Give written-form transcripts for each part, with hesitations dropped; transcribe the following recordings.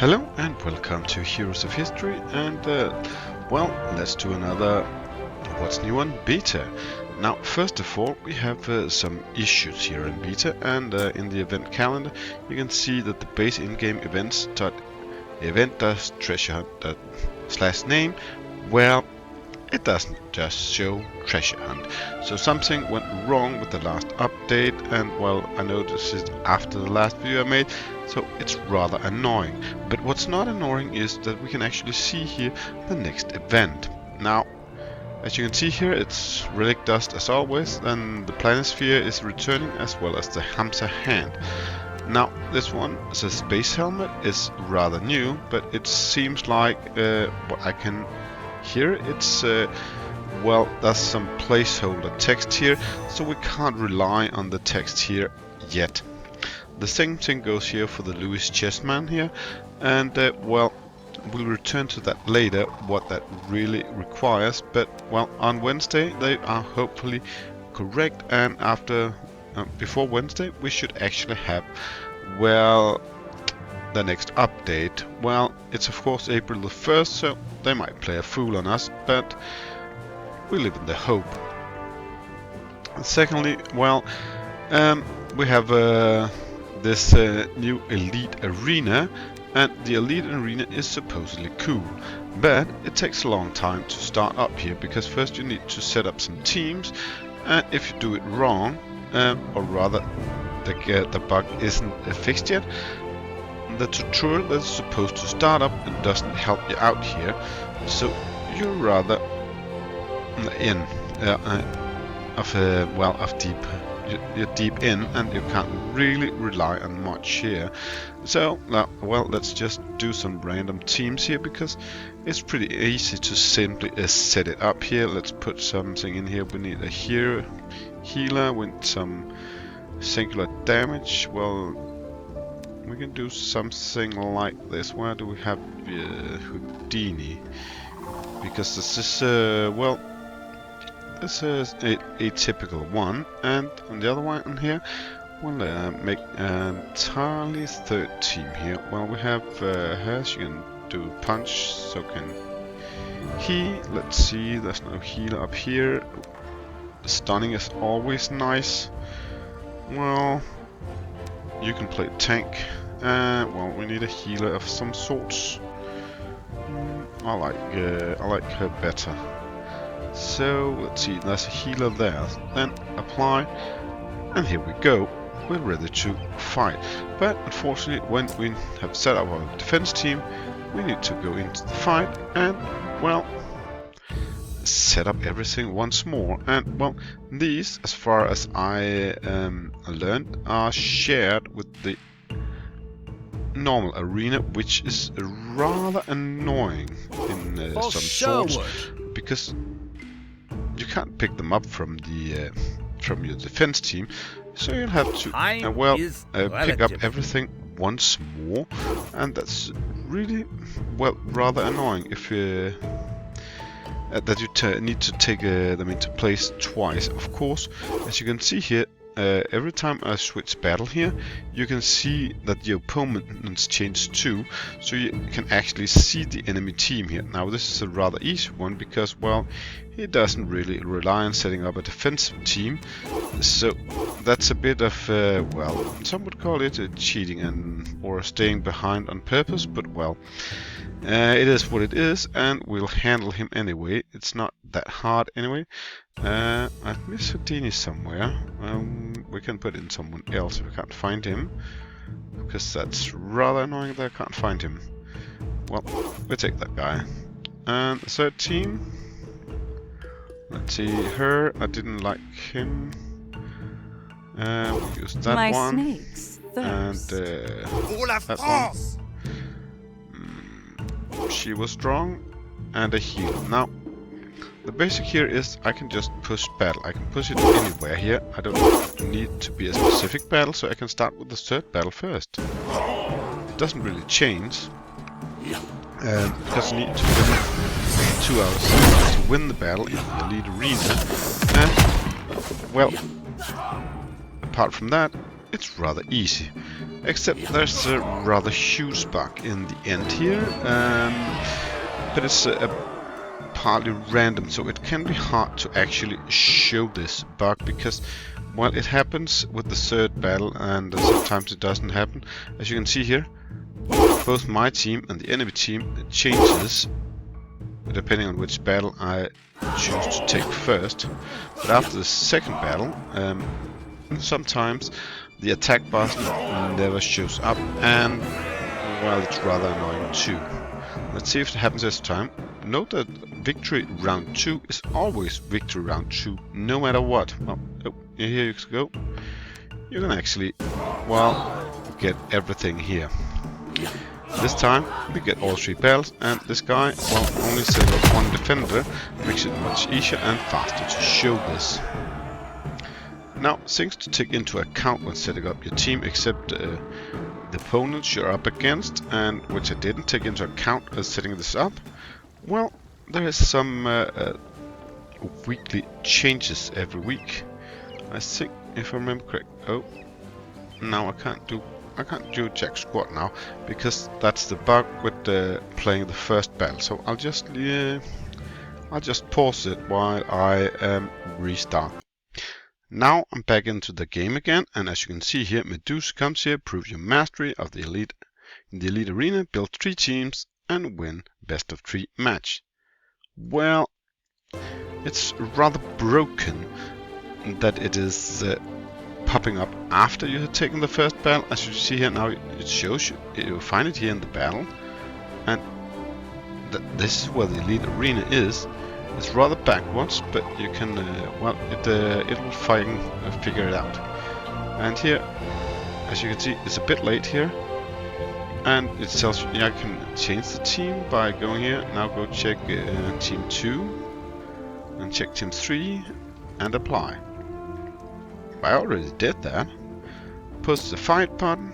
Hello and welcome to Heroes of History, and well, let's do another What's New on Beta. Now, first of all, we have some issues here in Beta, and in the event calendar you can see that the base in-game event.treasure.name, well, it doesn't just show treasure hunt. So something went wrong with the last update, and well, I noticed it after the last video I made, so it's rather annoying. But what's not annoying is that we can actually see here the next event. Now, as you can see here, it's relic dust as always, and the planisphere is returning as well as the Hamsa hand. Now, this one, the space helmet, is rather new, but it seems like what I can hear, it's well, there's some placeholder text here, so we can't rely on the text here yet. The same thing goes here for the Lewis Chessman here, and well, we'll return to that later, what that really requires. But well, on Wednesday they are hopefully correct, and after before Wednesday we should actually have, well, the next update. Well, it's of course April the 1st, so they might play a fool on us, but we live in the hope. And secondly, well, we have this new Elite Arena, and the Elite Arena is supposedly cool, but it takes a long time to start up here, because first you need to set up some teams, and if you do it wrong, or rather the bug isn't fixed yet, the tutorial that's supposed to start up and doesn't help you out here, so you're rather in of deep. You're deep in, and you can't really rely on much here. So well, let's just do some random teams here, because it's pretty easy to simply set it up here. Let's put something in here. We need a healer with some singular damage. Well, we can do something like this. Where do we have Houdini? Because this is well, this is a typical one, and on the other one in here we'll make an entirely third team here. Well, we have her, she can do punch, so can he. Let's see, there's no healer up here. Stunning is always nice. Well, you can play tank. Well, we need a healer of some sorts. I like her better. So let's see, there's a healer there. Then apply, and here we go. We're ready to fight. But unfortunately, when we have set up our defense team, we need to go into the fight and, well, set up everything once more. And well, these, as far as I learned, are shared with the normal arena, which is rather annoying in some sorts, because you can't pick them up from your defense team, so you'll have to pick up everything once more, and that's really, well, rather annoying if that you need to take them into place twice. Of course, as you can see here, every time I switch battle here, you can see that the opponents change too, so you can actually see the enemy team here. Now, this is a rather easy one, because, well, he doesn't really rely on setting up a defensive team, so that's a bit of, well, some would call it cheating or staying behind on purpose, but well, it is what it is, and we'll handle him anyway. It's not that hard anyway. I miss Houdini somewhere. We can put in someone else if we can't find him, because that's rather annoying that I can't find him. Well, we take that guy. And the third team. Let's see, her. I didn't like him. We use that one. And that one. She was strong, and a healer. Now, the basic here is I can just push battle. I can push it anywhere here. I don't need to be a specific battle, so I can start with the third battle first. It doesn't really change, because you need to win 2 hours to win the battle in the Elite Arena. And, well, apart from that, it's rather easy. Except there's a rather huge bug in the end here, but it's partly random, so it can be hard to actually show this bug because, well, it happens with the third battle and sometimes it doesn't happen. As you can see here, both my team and the enemy team changes depending on which battle I choose to take first. But after the second battle, sometimes the attack button never shows up, and well, it's rather annoying too. Let's see if it happens this time. Note that victory round 2 is always victory round 2, no matter what. Well, oh, here you go. You can actually, well, get everything here. This time we get all 3 battles, and this guy, well, only set up 1 defender, makes it much easier and faster to show this. Now, things to take into account when setting up your team, except the opponents you're up against, and which I didn't take into account as setting this up. Well, there is some weekly changes every week. I think, if I remember correct. Oh, now I can't do Jack Squad now because that's the bug with playing the first battle. So I'll just pause it while I restart. Now I'm back into the game again, and as you can see here, Medusa comes here, prove your mastery of the elite in the elite arena, build 3 teams, and win best of 3 match. Well, it's rather broken that it is popping up after you have taken the first battle. As you see here now, it shows you find it here in the battle, and this is where the elite arena is. It's rather backwards, but you can, well, it will figure it out. And here, as you can see, it's a bit late here, and it tells you I can change the team by going here. Now go check team 2, and check team 3, and apply. I already did that. Push the fight button.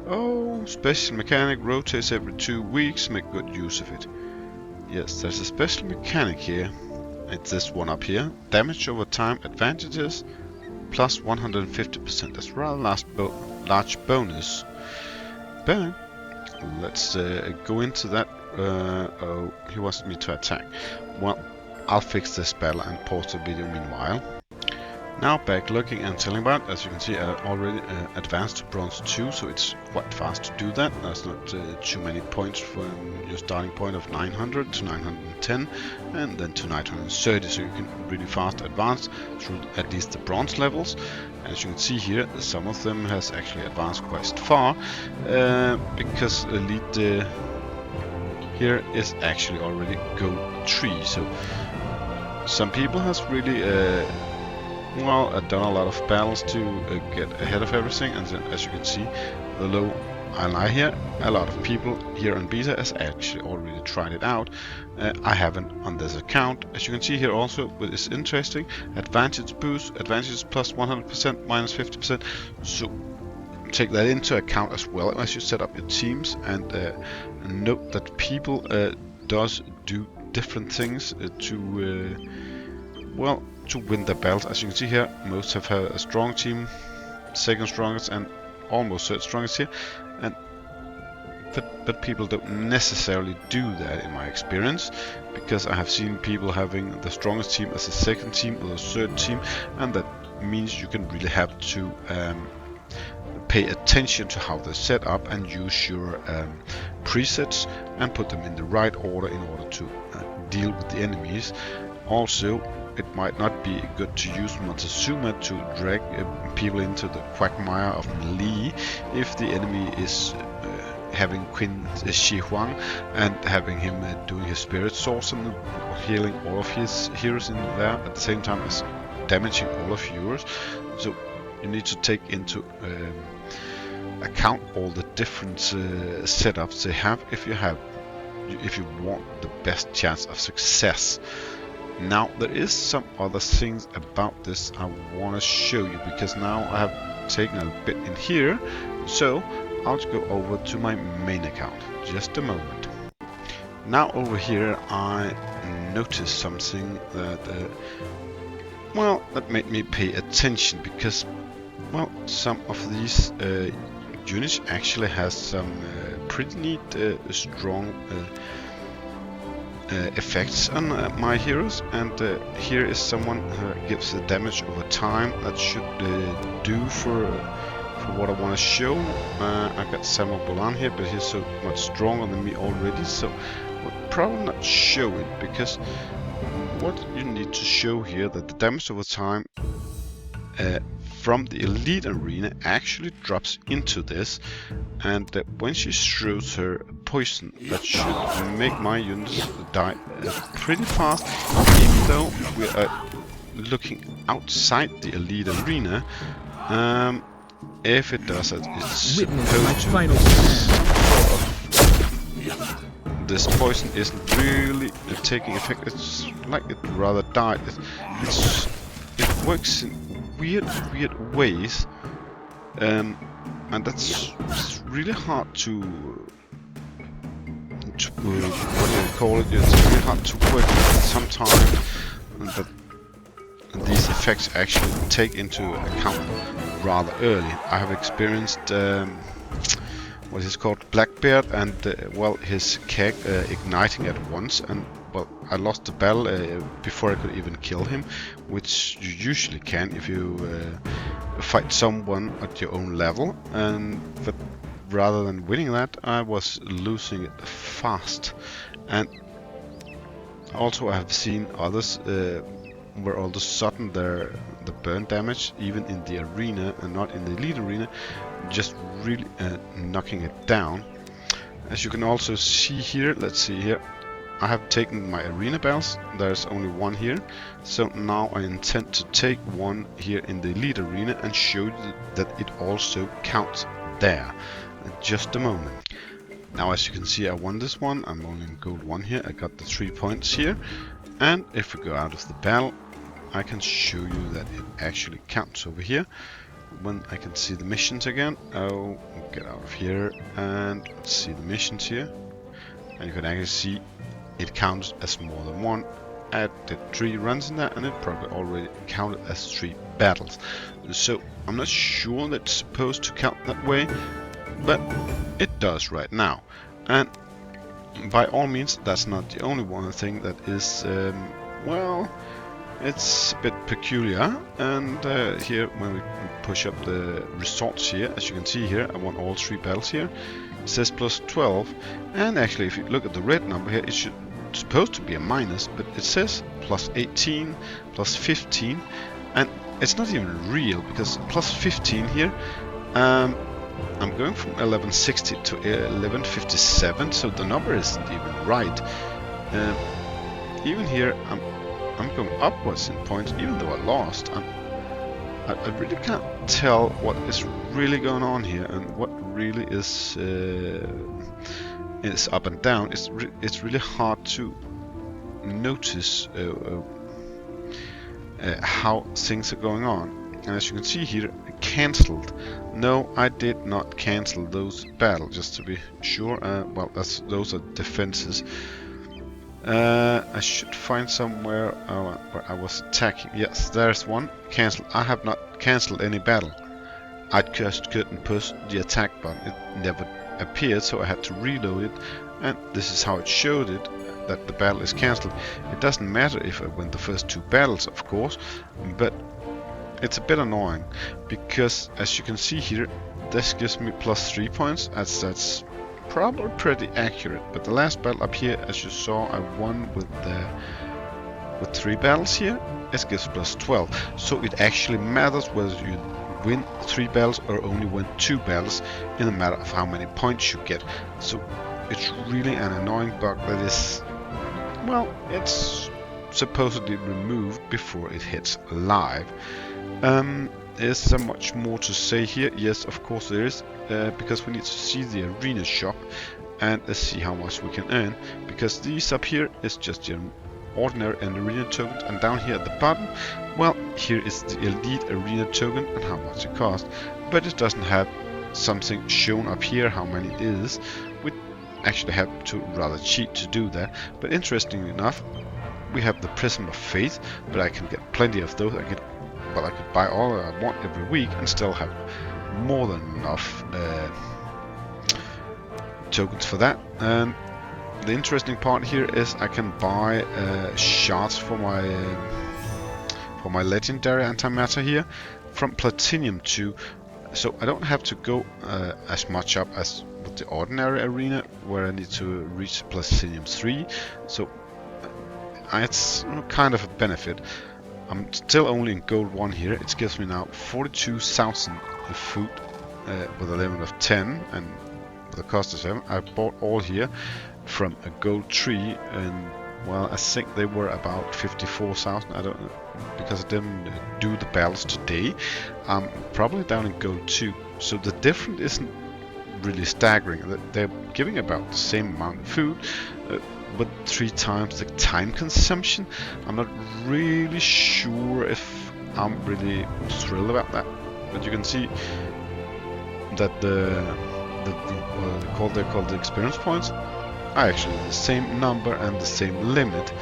Oh, special mechanic rotates every 2 weeks. Make good use of it. Yes, there's a special mechanic here. It's this one up here. Damage over time advantages plus 150%. That's rather large bonus. But let's go into that. Oh, he wants me to attack. Well, I'll fix this battle and pause the video meanwhile. Now back looking and telling about, as you can see, I already advanced to bronze 2, so it's quite fast to do that. There's not too many points from your starting point of 900 to 910 and then to 930, so you can really fast advance through at least the bronze levels. As you can see here, some of them has actually advanced quite far because elite here is actually already gold 3, so some people has really well, I've done a lot of battles to get ahead of everything, and then, as you can see, the low I lie here, a lot of people here on beta has actually already tried it out. I haven't on this account. As you can see here also, which is interesting, advantage boost, advantages plus 100%, minus 50%, so take that into account as well as you set up your teams, and note that people does do different things to well, to win the battles. As you can see here, most have had a strong team, second strongest and almost third strongest here, and but people don't necessarily do that in my experience, because I have seen people having the strongest team as a second team or a third team, and that means you can really have to pay attention to how they're set up and use your presets and put them in the right order in order to deal with the enemies. Also, it might not be good to use Montezuma to drag people into the quagmire of melee if the enemy is having Qin Shi Huang and having him doing his spirit source and healing all of his heroes in there at the same time as damaging all of yours. So you need to take into account all the different setups they have if you want the best chance of success. Now there is some other things about this I want to show you, because now I have taken a bit in here, so I'll go over to my main account. Just a moment. Now over here I noticed something that well, that made me pay attention, because well, some of these units actually has some pretty neat, strong effects on my heroes, and here is someone who gives the damage over time that should do for what I want to show. I got Samuel Bolan here, but he's so much stronger than me already, so we'll probably not show it, because what you need to show here that the damage over time from the elite arena actually drops into this, and when she throws her poison, that should make my units die pretty fast, even though we are looking outside the elite arena. If it does it, it's supposed to. This poison isn't really taking effect. It's like it rather died. It works in weird ways, and that's really hard to what do you call it? It's really hard to work with sometimes. But these effects actually take into account rather early. I have experienced what is called Blackbeard, and well, his keg igniting at once, and well, I lost the battle before I could even kill him, which you usually can if you fight someone at your own level. But rather than winning that, I was losing it fast. And also I have seen others where all of a sudden the burn damage, even in the arena and not in the elite arena, just really knocking it down. As you can also see here, let's see here, I have taken my arena bells. There's only one here, so now I intend to take one here in the elite arena and show you that it also counts there. In just a moment. Now, as you can see, I won this one. I'm only in gold 1 here. I got the 3 points here, and if we go out of the battle, I can show you that it actually counts over here. When I can see the missions again, oh, get out of here and let's see the missions here, and you can actually see it counts as more than one. I did 3 runs in that, and it probably already counted as 3 battles. So I'm not sure that's supposed to count that way, but it does right now. And by all means, that's not the only one thing that is well, it's a bit peculiar. And here, when we push up the results here, as you can see here, I won all 3 battles here. It says plus 12, and actually if you look at the red number here, it's supposed to be a minus, but it says plus 18, plus 15, and it's not even real, because plus 15 here, I'm going from 1160 to 1157, so the number isn't even right. Even here, I'm going upwards in points, even though I lost. I really can't tell what is really going on here and what really is up and down. It's really hard to notice how things are going on. And as you can see here, cancelled. No, I did not cancel those battles, just to be sure. Well, those are defenses. I should find somewhere where I was attacking. Yes, there's one. Cancel. I have not cancelled any battle. I just couldn't push the attack button. It never appeared, so I had to reload it. And this is how it showed it, that the battle is cancelled. It doesn't matter if I win the first 2 battles, of course, but it's a bit annoying, because as you can see here, this gives me plus 3 points. That's probably pretty accurate. But the last battle up here, as you saw, I won with 3 battles here. It gives plus 12. So it actually matters whether you win 3 battles or only win 2 battles, in a matter of how many points you get. So it's really an annoying bug that is, well, it's supposedly removed before it hits live. Is there much more to say here? Yes, of course there is, because we need to see the arena shop and see how much we can earn, because these up here is just your ordinary and arena tokens, and down here at the bottom, well, here is the elite arena token and how much it costs, but it doesn't have something shown up here how many it is. We actually have to rather cheat to do that, but interestingly enough, we have the Prism of Faith, but I can get plenty of those. I could buy all I want every week and still have more than enough tokens for that. And the interesting part here is I can buy shards for my legendary antimatter here from Platinum 2, so I don't have to go as much up as with the ordinary arena where I need to reach Platinum 3. So it's kind of a benefit. I'm still only in gold 1 here. It gives me now 42,000 food with a limit of 10 and with a cost of 7. I bought all here from a gold 3, and well, I think they were about 54,000. I don't know, because I didn't do the battles today. I'm probably down in gold 2, so the difference isn't really staggering. They're giving about the same amount of food, but 3 times the time consumption. I'm not really sure if I'm really thrilled about that, but you can see that they're called the experience points are actually the same number and the same limit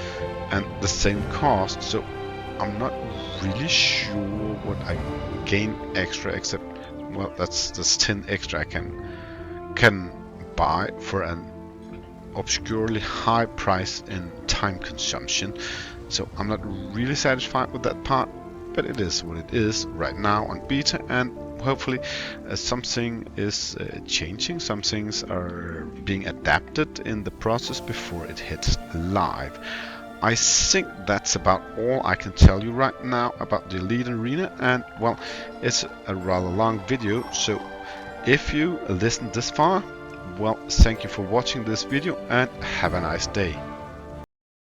and the same cost, so I'm not really sure what I gain extra, except, well, that's 10 extra I can buy for an obscurely high price in time consumption. So I'm not really satisfied with that part, but it is what it is right now on beta, and hopefully something is changing. Some things are being adapted in the process before it hits live. I think that's about all I can tell you right now about the Elite Arena, and well, it's a rather long video, so if you listened this far, well, thank you for watching this video and have a nice day.